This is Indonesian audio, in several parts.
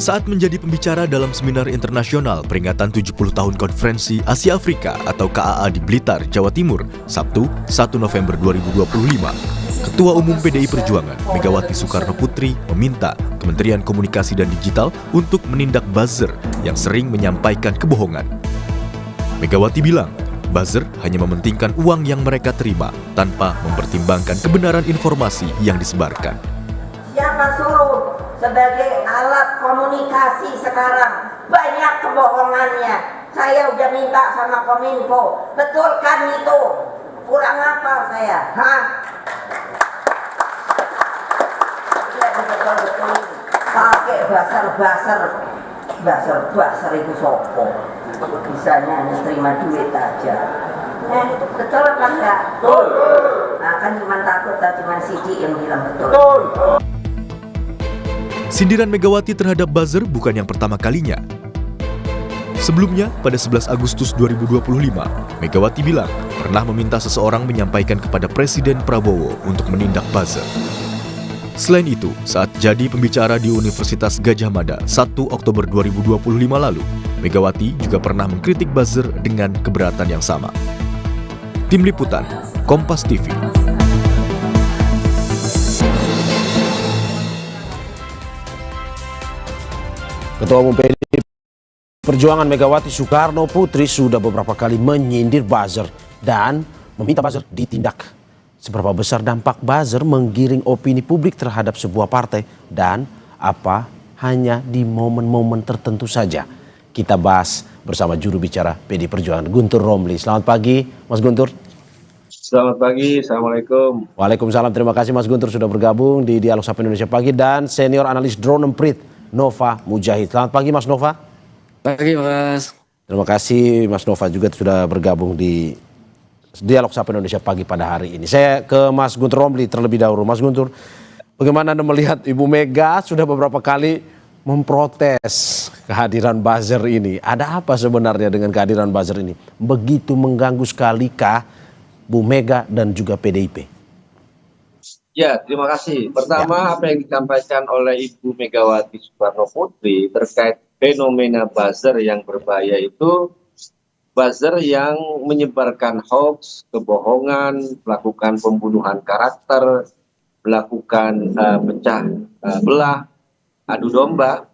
Saat menjadi pembicara dalam seminar internasional peringatan 70 tahun Konferensi Asia Afrika atau KAA di Blitar, Jawa Timur, Sabtu 1 November 2025, Ketua Umum PDI Perjuangan Megawati Soekarno Putri meminta Kementerian Komunikasi dan Digital untuk menindak buzzer yang sering menyampaikan kebohongan. Megawati bilang, buzzer hanya mementingkan uang yang mereka terima tanpa mempertimbangkan kebenaran informasi yang disebarkan. Siapa suruh sebagai alat komunikasi sekarang banyak kebohongannya? Saya udah minta sama Kominfo, betulkan itu. Kurang apa saya? Betul-betul pakai basar itu sopo. Bisanya hanya terima duit aja. Itu betul apa enggak? Betul. Nah, kan cuma takut, cuma Sidi yang bilang betul. Betul. Sindiran Megawati terhadap buzzer bukan yang pertama kalinya. Sebelumnya, pada 11 Agustus 2025, Megawati bilang pernah meminta seseorang menyampaikan kepada Presiden Prabowo untuk menindak buzzer. Selain itu, saat jadi pembicara di Universitas Gadjah Mada 1 Oktober 2025 lalu, Megawati juga pernah mengkritik buzzer dengan keberatan yang sama. Tim Liputan, Kompas TV. Ketua Umum PDI Perjuangan Megawati Soekarno Putri sudah beberapa kali menyindir buzzer dan meminta buzzer ditindak. Seberapa besar dampak buzzer menggiring opini publik terhadap sebuah partai dan apa hanya di momen-momen tertentu saja? Kita bahas bersama juru bicara PDI Perjuangan Guntur Romli. Selamat pagi Mas Guntur. Selamat pagi, Assalamualaikum. Waalaikumsalam, terima kasih Mas Guntur sudah bergabung di Dialog Sapa Indonesia Pagi dan senior analis drone emprit Nova Mujahid. Selamat pagi Mas Nova. Pagi Mas. Terima kasih Mas Nova juga sudah bergabung di Dialog Sapa Indonesia Pagi pada hari ini. Saya ke Mas Guntur Romli terlebih dahulu. Mas Guntur, bagaimana Anda melihat Ibu Mega sudah beberapa kali memprotes kehadiran buzzer ini? Ada apa sebenarnya dengan kehadiran buzzer ini? Begitu mengganggu sekalikah Bu Mega dan juga PDIP? Ya, terima kasih. Pertama, apa yang disampaikan oleh Ibu Megawati Soekarno Putri terkait fenomena buzzer yang berbahaya itu, buzzer yang menyebarkan hoax, kebohongan, melakukan pembunuhan karakter, melakukan pecah belah, adu domba.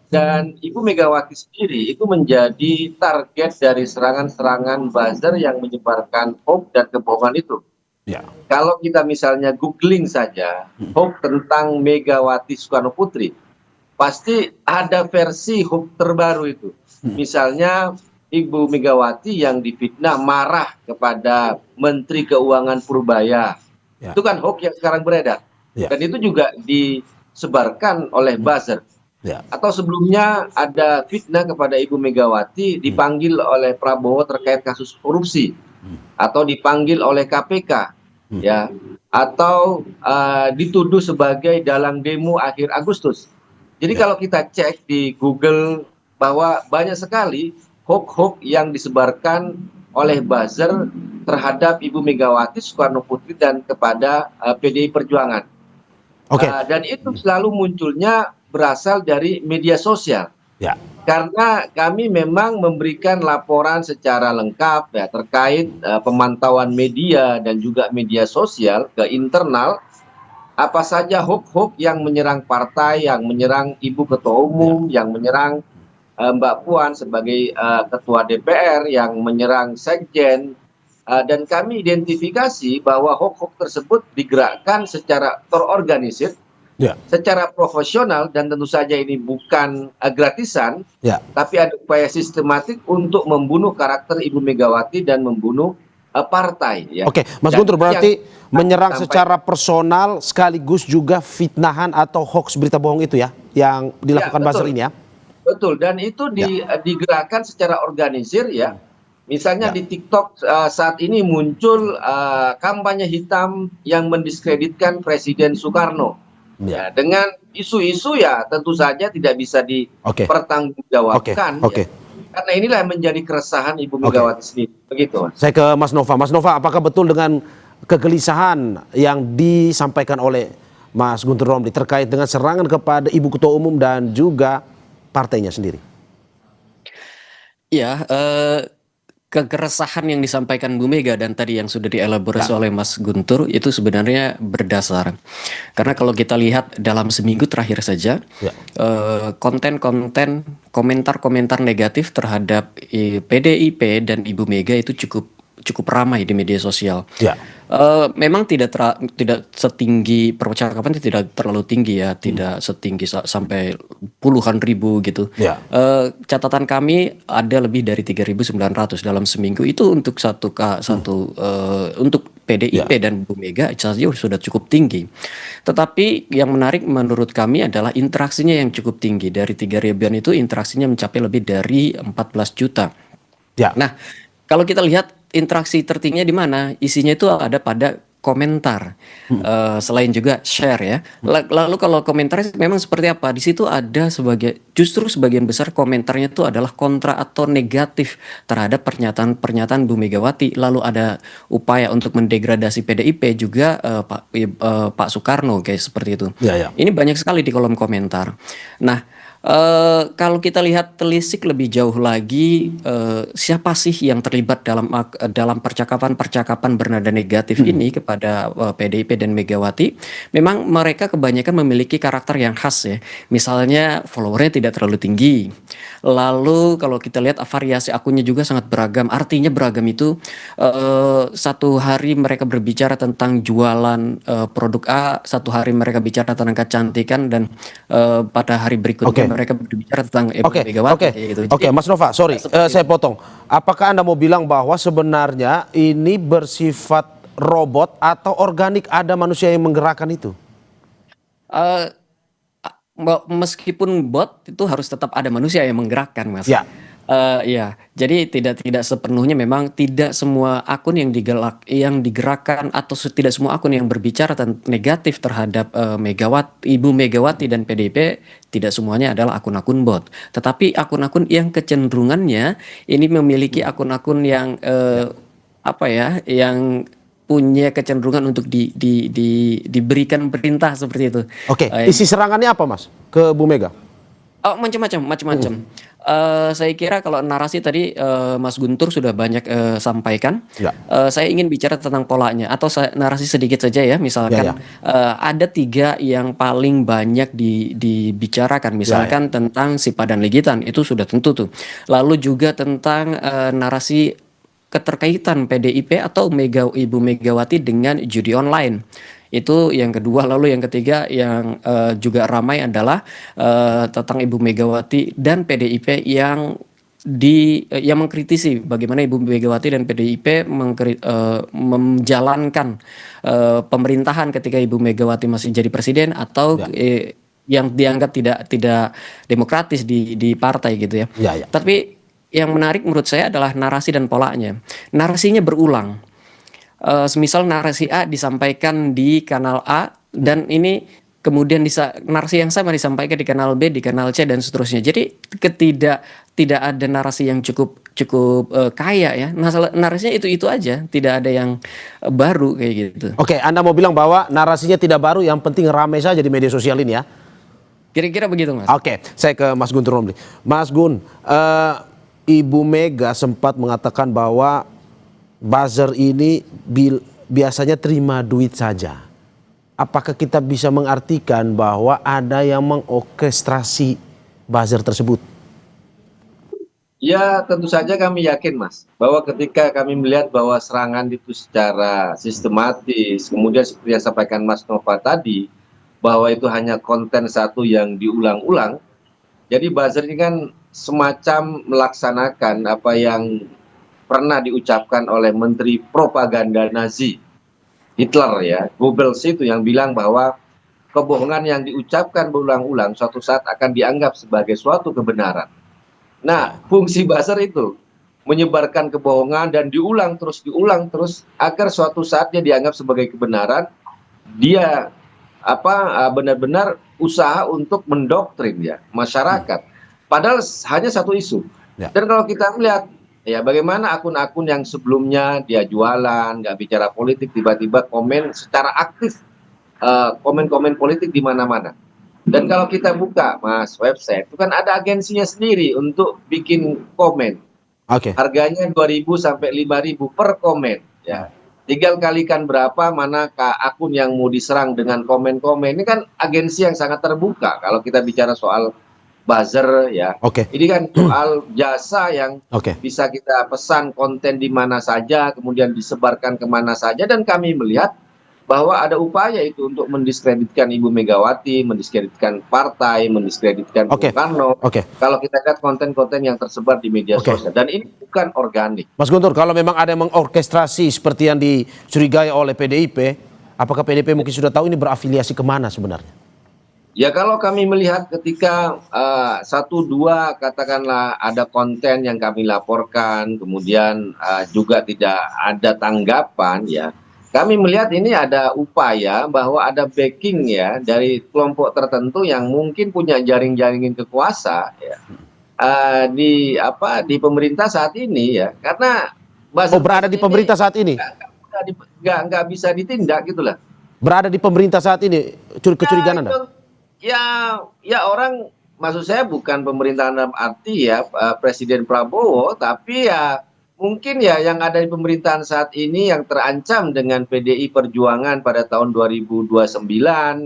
Dan Ibu Megawati sendiri itu menjadi target dari serangan-serangan buzzer yang menyebarkan hoax dan kebohongan itu. Ya. Kalau kita misalnya googling saja hoax tentang Megawati Soekarno Putri, pasti ada versi hoax terbaru itu. Misalnya Ibu Megawati yang difitnah marah kepada Menteri Keuangan Purbaya. Ya. Itu kan hoax yang sekarang beredar. Ya. Dan itu juga disebarkan oleh buzzer. Ya. Atau sebelumnya ada fitnah kepada Ibu Megawati dipanggil oleh Prabowo terkait kasus korupsi. Atau dipanggil oleh KPK, ya, atau dituduh sebagai dalang demo akhir Agustus. Jadi kalau kita cek di Google bahwa banyak sekali hoax-hoax yang disebarkan oleh buzzer terhadap Ibu Megawati Soekarno Putri dan kepada PDI Perjuangan. Dan itu selalu munculnya berasal dari media sosial. Ya. Karena kami memang memberikan laporan secara lengkap ya terkait pemantauan media dan juga media sosial ke internal, apa saja hoax-hoax yang menyerang partai, yang menyerang Ibu Ketua Umum, yang menyerang Mbak Puan sebagai Ketua DPR, yang menyerang Sekjen, dan kami identifikasi bahwa hoax-hoax tersebut digerakkan secara terorganisir, secara profesional, dan tentu saja ini bukan gratisan, tapi ada upaya sistematik untuk membunuh karakter Ibu Megawati dan membunuh partai. Ya. Oke, Mas Guntur, berarti menyerang secara personal sekaligus juga fitnahan atau hoax berita bohong itu ya, yang dilakukan buzzer ini ya? Betul, dan itu digerakkan secara organisir ya. Misalnya di TikTok saat ini muncul kampanye hitam yang mendiskreditkan Presiden Soekarno. Ya, dengan isu-isu ya tentu saja tidak bisa dipertanggungjawabkan. Ya. Karena inilah yang menjadi keresahan Ibu Megawati sendiri. Begitu. Saya ke Mas Nova. Mas Nova, apakah betul dengan kegelisahan yang disampaikan oleh Mas Guntur Romli, terkait dengan serangan kepada Ibu Ketua Umum dan juga partainya sendiri? Ya, keresahan yang disampaikan Bu Mega dan tadi yang sudah dielaborasi oleh Mas Guntur itu sebenarnya berdasar. Karena kalau kita lihat dalam seminggu terakhir saja, Ya. konten-konten, komentar-komentar negatif terhadap PDIP dan Ibu Mega itu cukup ramai di media sosial. Ya. Memang tidak setinggi percakapan, tidak terlalu tinggi ya, tidak setinggi sampai puluhan ribu gitu. Ya. Catatan kami ada lebih dari 3.900 dalam seminggu itu untuk untuk PDIP dan Bu Mega saja sudah cukup tinggi. Tetapi yang menarik menurut kami adalah interaksinya yang cukup tinggi. Dari 3.000-an itu interaksinya mencapai lebih dari 14 juta. Ya. Nah, kalau kita lihat interaksi tertingginya di mana? Isinya itu ada pada komentar, selain juga share ya. Lalu kalau komentar memang seperti apa? Di situ ada justru sebagian besar komentarnya itu adalah kontra atau negatif terhadap pernyataan-pernyataan Bu Megawati. Lalu ada upaya untuk mendegradasi PDIP juga Pak Soekarno kayak seperti itu. Ya. Ini banyak sekali di kolom komentar. Nah, kalau kita lihat telisik lebih jauh lagi, siapa sih yang terlibat dalam percakapan bernada negatif ini kepada PDIP dan Megawati? Memang mereka kebanyakan memiliki karakter yang khas ya. Misalnya followernya tidak terlalu tinggi. Lalu kalau kita lihat variasi akunnya juga sangat beragam. Artinya beragam itu satu hari mereka berbicara tentang jualan produk A, satu hari mereka bicara tentang kecantikan, dan pada hari berikutnya mereka berbicara tentang Megawati. Oke, Mas Nova, sorry, saya potong. Apakah Anda mau bilang bahwa sebenarnya ini bersifat robot atau organik, ada manusia yang menggerakkan itu? Meskipun bot itu harus tetap ada manusia yang menggerakkan, Mas. Ya. Ya, jadi tidak sepenuhnya, memang tidak semua akun yang digerakkan atau tidak semua akun yang berbicara negatif terhadap Ibu Megawati dan PDIP, tidak semuanya adalah akun-akun bot. Tetapi akun-akun yang kecenderungannya ini memiliki akun-akun yang yang punya kecenderungan untuk diberikan perintah seperti itu. Oke, isi serangannya apa, Mas, ke Bu Mega? Oh, macam-macam. Saya kira kalau narasi tadi Mas Guntur sudah banyak sampaikan. Ya. Saya ingin bicara tentang polanya atau narasi sedikit saja ya. Misalkan ada 3 yang paling banyak dibicarakan. Misalkan tentang Sipa dan Legitan, itu sudah tentu tuh. Lalu juga tentang narasi keterkaitan PDIP atau Ibu Megawati dengan judi online. Itu yang kedua. Lalu yang ketiga yang juga ramai adalah tentang Ibu Megawati dan PDIP yang mengkritisi bagaimana Ibu Megawati dan PDIP menjalankan pemerintahan ketika Ibu Megawati masih jadi presiden, atau yang dianggap tidak demokratis di partai gitu ya. Tapi yang menarik menurut saya adalah narasi dan polanya. Narasinya berulang. Semisal narasi A disampaikan di kanal A, dan ini kemudian narasi yang sama disampaikan di kanal B, di kanal C, dan seterusnya. Jadi tidak ada narasi yang cukup kaya ya. Narasinya itu aja, tidak ada yang baru kayak gitu. Oke, Anda mau bilang bahwa narasinya tidak baru, yang penting ramai saja di media sosial ini ya? Kira-kira begitu, Mas. Oke, saya ke Mas Guntur Romli. Mas Gun, Ibu Mega sempat mengatakan bahwa buzzer ini biasanya terima duit saja. Apakah kita bisa mengartikan bahwa ada yang mengorkestrasi buzzer tersebut? Ya, tentu saja kami yakin, Mas, bahwa ketika kami melihat bahwa serangan itu secara sistematis, kemudian seperti yang sampaikan Mas Nova tadi, bahwa itu hanya konten satu yang diulang-ulang, jadi buzzer ini kan semacam melaksanakan apa yang pernah diucapkan oleh Menteri Propaganda Nazi Hitler ya, Goebbels, itu yang bilang bahwa kebohongan yang diucapkan berulang-ulang suatu saat akan dianggap sebagai suatu kebenaran. Nah, fungsi buzzer itu menyebarkan kebohongan dan diulang terus agar suatu saatnya dianggap sebagai kebenaran. Dia benar-benar usaha untuk mendoktrin ya masyarakat. Padahal hanya satu isu. Dan kalau kita melihat ya bagaimana akun-akun yang sebelumnya dia jualan, nggak bicara politik, tiba-tiba komen secara aktif komen-komen politik di mana-mana. Dan kalau kita buka, Mas, website itu kan ada agensinya sendiri untuk bikin komen. Oke. Harganya 2.000 sampai 5.000 per komen, ya. Tinggal kalikan berapa mana akun yang mau diserang dengan komen-komen. Ini kan agensi yang sangat terbuka kalau kita bicara soal buzzer, ya. Oke. Ini kan soal jasa yang Oke. bisa kita pesan konten di mana saja, kemudian disebarkan kemana saja, dan kami melihat bahwa ada upaya itu untuk mendiskreditkan Ibu Megawati, mendiskreditkan partai, mendiskreditkan Bung Oke. Karno. Oke. Kalau kita lihat konten-konten yang tersebar di media Oke. sosial, dan ini bukan organik. Mas Guntur, kalau memang ada yang mengorkestrasi seperti yang dicurigai oleh PDIP, apakah PDIP mungkin sudah tahu ini berafiliasi kemana sebenarnya? Ya, kalau kami melihat ketika satu dua katakanlah ada konten yang kami laporkan, kemudian juga tidak ada tanggapan, ya. Kami melihat ini ada upaya bahwa ada backing, ya, dari kelompok tertentu yang mungkin punya jaring-jaringin kekuasa, ya, di pemerintah saat ini, ya, karena Berada di pemerintah saat ini? nggak bisa ditindak gitulah. Berada di pemerintah saat ini, kecurigaan Anda? Ya orang, maksud saya bukan pemerintahan dalam arti ya Presiden Prabowo, tapi ya mungkin ya yang ada di pemerintahan saat ini yang terancam dengan PDI Perjuangan pada tahun 2029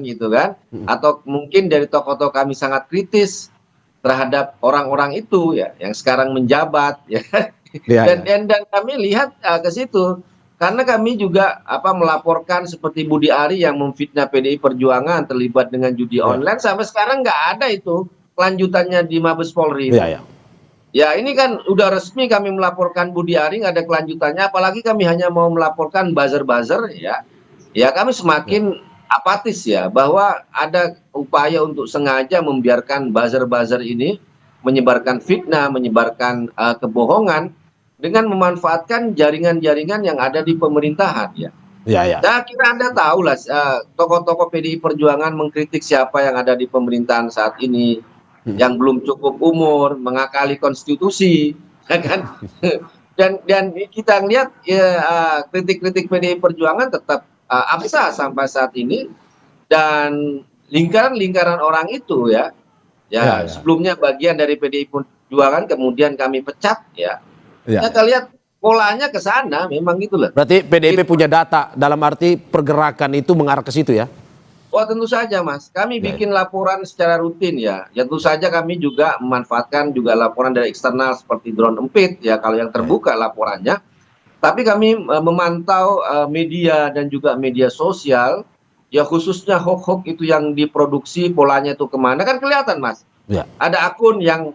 gitu kan, atau mungkin dari tokoh-tokoh kami sangat kritis terhadap orang-orang itu ya yang sekarang menjabat ya. Dan kami lihat ke situ. Karena kami juga melaporkan seperti Budi Ari yang memfitnah PDI Perjuangan terlibat dengan judi online, sampai sekarang nggak ada itu kelanjutannya di Mabes Polri. Ya ini kan udah resmi kami melaporkan Budi Ari, nggak ada kelanjutannya, apalagi kami hanya mau melaporkan buzzer-buzzer, ya. Ya kami semakin apatis ya bahwa ada upaya untuk sengaja membiarkan buzzer-buzzer ini menyebarkan fitnah, menyebarkan kebohongan, dengan memanfaatkan jaringan-jaringan yang ada di pemerintahan, ya. Saya kira Anda tahu lah, tokoh-tokoh PDI Perjuangan mengkritik siapa yang ada di pemerintahan saat ini, yang belum cukup umur, mengakali konstitusi, ya kan? Dan kita lihat ya, kritik-kritik PDI Perjuangan tetap absah sampai saat ini, dan lingkaran-lingkaran orang itu ya, sebelumnya bagian dari PDI Perjuangan kemudian kami pecat, ya. Kita lihat polanya ke sana, memang gitu loh. Berarti PDIP punya data, dalam arti pergerakan itu mengarah ke situ ya? Oh tentu saja Mas, kami bikin laporan secara rutin ya. Ya tentu saja kami juga memanfaatkan juga laporan dari eksternal seperti drone empit ya kalau yang terbuka laporannya. Tapi kami memantau media dan juga media sosial, ya khususnya hoax-hoax itu yang diproduksi polanya itu kemana, kan kelihatan Mas. Ada akun yang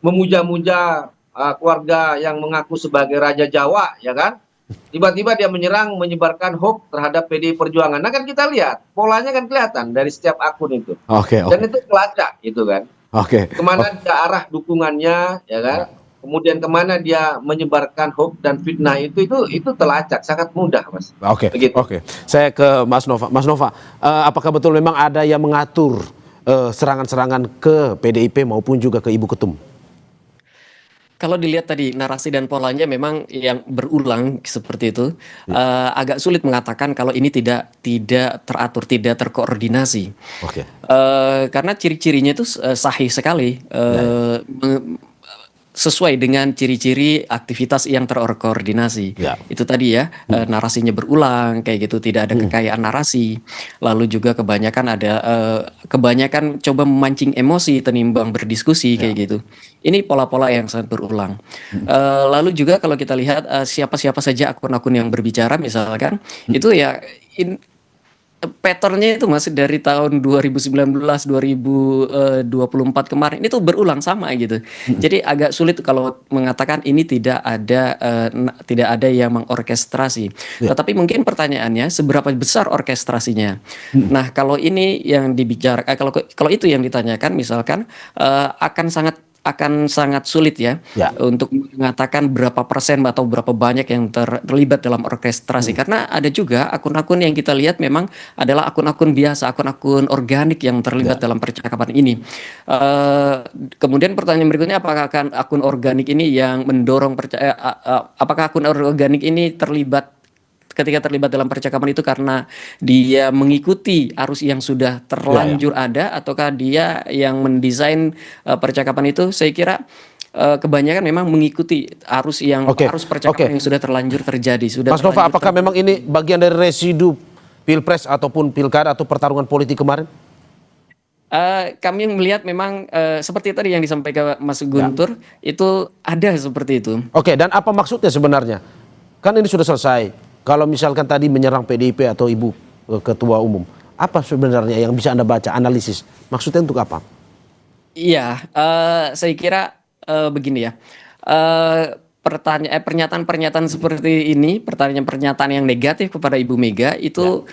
memuja-muja keluarga yang mengaku sebagai Raja Jawa, ya kan? Tiba-tiba dia menyerang, menyebarkan hoax terhadap PDI Perjuangan. Nah kan kita lihat, polanya kan kelihatan dari setiap akun itu. Dan itu kelacak, gitu kan. Kemana dia arah dukungannya, ya kan? Kemudian kemana dia menyebarkan hoax dan fitnah itu telacak, sangat mudah, Mas. Saya ke Mas Nova. Mas Nova, apakah betul memang ada yang mengatur serangan-serangan ke PDIP maupun juga ke Ibu Ketum? Kalau dilihat tadi narasi dan polanya memang yang berulang seperti itu, agak sulit mengatakan kalau ini tidak teratur, tidak terkoordinasi. Karena ciri-cirinya itu sahih sekali, sesuai dengan ciri-ciri aktivitas yang terkoordinasi. Itu tadi ya, narasinya berulang kayak gitu, tidak ada kekayaan narasi. Lalu juga kebanyakan coba memancing emosi tenimbang berdiskusi kayak gitu. Ini pola-pola yang sangat berulang. Lalu juga kalau kita lihat siapa-siapa saja akun-akun yang berbicara misalkan, itu ya patternnya itu masih dari tahun 2019, 2024 kemarin itu berulang sama gitu. Jadi agak sulit kalau mengatakan ini tidak ada yang mengorkestrasi. Tetapi mungkin pertanyaannya seberapa besar orkestrasinya. Nah kalau ini yang dibicarakan, kalau itu yang ditanyakan misalkan akan sangat sulit ya untuk mengatakan berapa persen atau berapa banyak yang terlibat dalam orkestrasi, karena ada juga akun-akun yang kita lihat memang adalah akun-akun biasa, akun-akun organik yang terlibat dalam percakapan ini. Kemudian pertanyaan berikutnya, apakah akun organik ini yang mendorong apakah akun organik ini terlibat ketika terlibat dalam percakapan itu karena dia mengikuti arus yang sudah terlanjur ada, ataukah dia yang mendesain percakapan itu? Saya kira kebanyakan memang mengikuti arus percakapan yang sudah terlanjur terjadi. Mas Nova, apakah memang ini bagian dari residu pilpres ataupun pilkada atau pertarungan politik kemarin? Kami melihat memang seperti tadi yang disampaikan Mas Guntur, itu ada seperti itu. Oke, dan apa maksudnya sebenarnya? Kan ini sudah selesai. Kalau misalkan tadi menyerang PDIP atau Ibu Ketua Umum, apa sebenarnya yang bisa Anda baca, analisis? Maksudnya untuk apa? Iya, saya kira begini ya. Pernyataan-pernyataan seperti ini, pernyataan yang negatif kepada Ibu Mega itu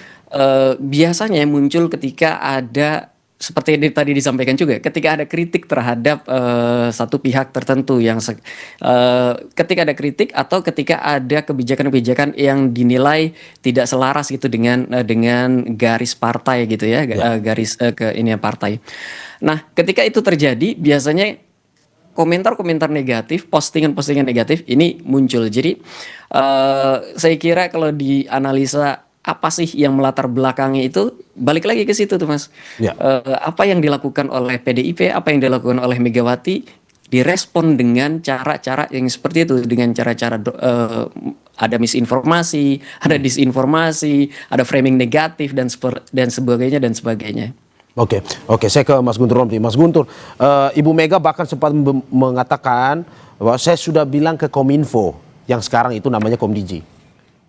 biasanya muncul ketika ada, seperti yang tadi disampaikan juga, ketika ada kritik terhadap satu pihak tertentu, yang ketika ada kritik atau ketika ada kebijakan-kebijakan yang dinilai tidak selaras gitu dengan garis partai gitu ya, garis partai. Nah, ketika itu terjadi, biasanya komentar-komentar negatif, postingan-postingan negatif ini muncul. Jadi saya kira kalau dianalisa apa sih yang melatar belakangnya itu, balik lagi ke situ tuh Mas. Apa yang dilakukan oleh PDIP, apa yang dilakukan oleh Megawati, direspon dengan cara-cara yang seperti itu, dengan cara-cara ada misinformasi, ada disinformasi, ada framing negatif dan sebagainya. Oke, saya ke Mas Guntur Romli. Mas Guntur, Ibu Mega bahkan sempat mengatakan bahwa saya sudah bilang ke Kominfo, yang sekarang itu namanya Komdiji,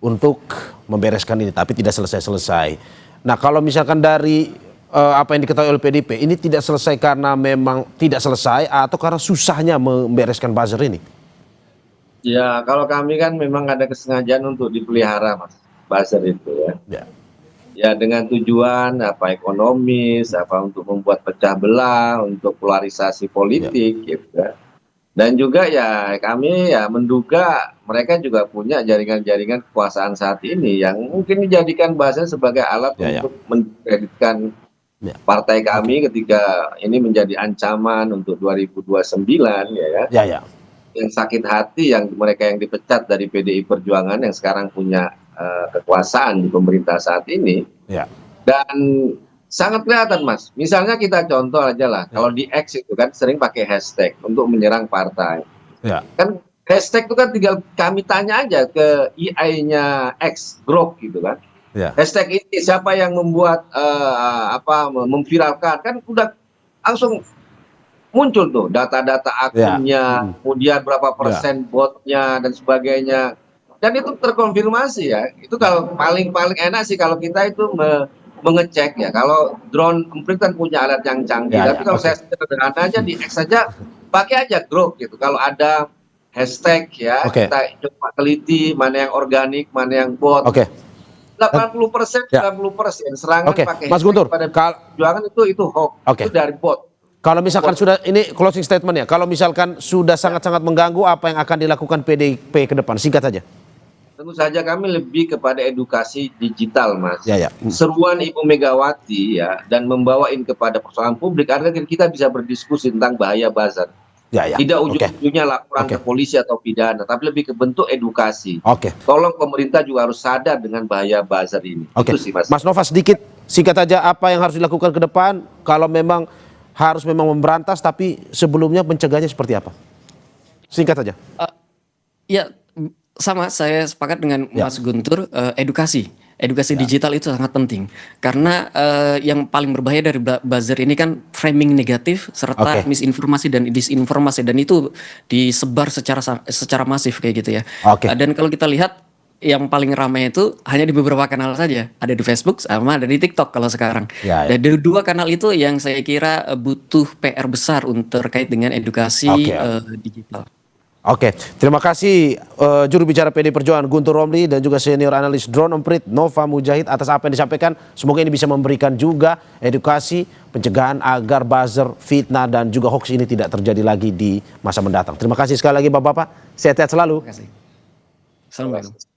untuk membereskan ini, tapi tidak selesai-selesai. Nah, kalau misalkan dari apa yang diketahui oleh PDIP, ini tidak selesai karena memang tidak selesai atau karena susahnya membereskan buzzer ini? Ya, kalau kami kan memang ada kesengajaan untuk dipelihara, Mas, buzzer itu ya. Ya, dengan tujuan apa ekonomis, apa untuk membuat pecah belah, untuk polarisasi politik gitu ya. Dan juga ya kami ya menduga mereka juga punya jaringan-jaringan kekuasaan saat ini yang mungkin dijadikan bahasa sebagai alat untuk mendiskreditkan partai kami ketika ini menjadi ancaman untuk 2029 ya. Yang sakit hati yang mereka yang dipecat dari PDI Perjuangan yang sekarang punya kekuasaan di pemerintah saat ini. Dan sangat kelihatan Mas, misalnya kita contoh aja lah, kalau di X itu kan sering pakai hashtag untuk menyerang partai. Kan hashtag itu kan tinggal kami tanya aja ke EI-nya X, Grok gitu kan. Hashtag ini siapa yang membuat memviralkan, kan udah langsung muncul tuh data-data akunnya, kemudian berapa persen botnya dan sebagainya. Dan itu terkonfirmasi ya. Itu kalau paling enak sih kalau kita itu mengecek ya. Kalau drone Emprit kan punya alat yang canggih. Tapi kalau saya sederhana aja di X saja pakai aja Grok gitu. Kalau ada hashtag ya, kita coba teliti mana yang organik, mana yang bot. 80%, 90% serangan pakai Mas Guntur, pada perjuangan itu hoax, itu dari bot. Kalau misalkan sudah, ini closing statement ya, kalau misalkan sudah sangat-sangat mengganggu, apa yang akan dilakukan PDIP ke depan? Singkat saja. Tentu saja kami lebih kepada edukasi digital, Mas. Seruan Ibu Megawati ya, dan membawain kepada persoalan publik agar kita bisa berdiskusi tentang bahaya buzzer. Tidak ujung-ujungnya laporan ke polisi atau pidana, tapi lebih ke bentuk edukasi. Tolong pemerintah juga harus sadar dengan bahaya buzzer ini. Itu sih, Mas. Mas Nova, sedikit singkat saja apa yang harus dilakukan ke depan kalau memang harus memberantas, tapi sebelumnya mencegahnya seperti apa? Singkat saja. Ya, sama, saya sepakat dengan Mas Guntur, edukasi digital itu sangat penting karena yang paling berbahaya dari buzzer ini kan framing negatif serta misinformasi dan disinformasi, dan itu disebar secara masif kayak gitu ya. Dan kalau kita lihat yang paling ramai itu hanya di beberapa kanal saja, ada di Facebook sama ada di TikTok kalau sekarang. Dan dari dua kanal itu yang saya kira butuh PR besar untuk terkait dengan edukasi digital. Terima kasih juru bicara PDI Perjuangan Guntur Romli dan juga senior analis drone Emprit Nova Mujahid atas apa yang disampaikan. Semoga ini bisa memberikan juga edukasi pencegahan agar buzzer, fitnah dan juga hoax ini tidak terjadi lagi di masa mendatang. Terima kasih sekali lagi Bapak-bapak. Sehat-sehat selalu. Terima kasih. Assalamualaikum.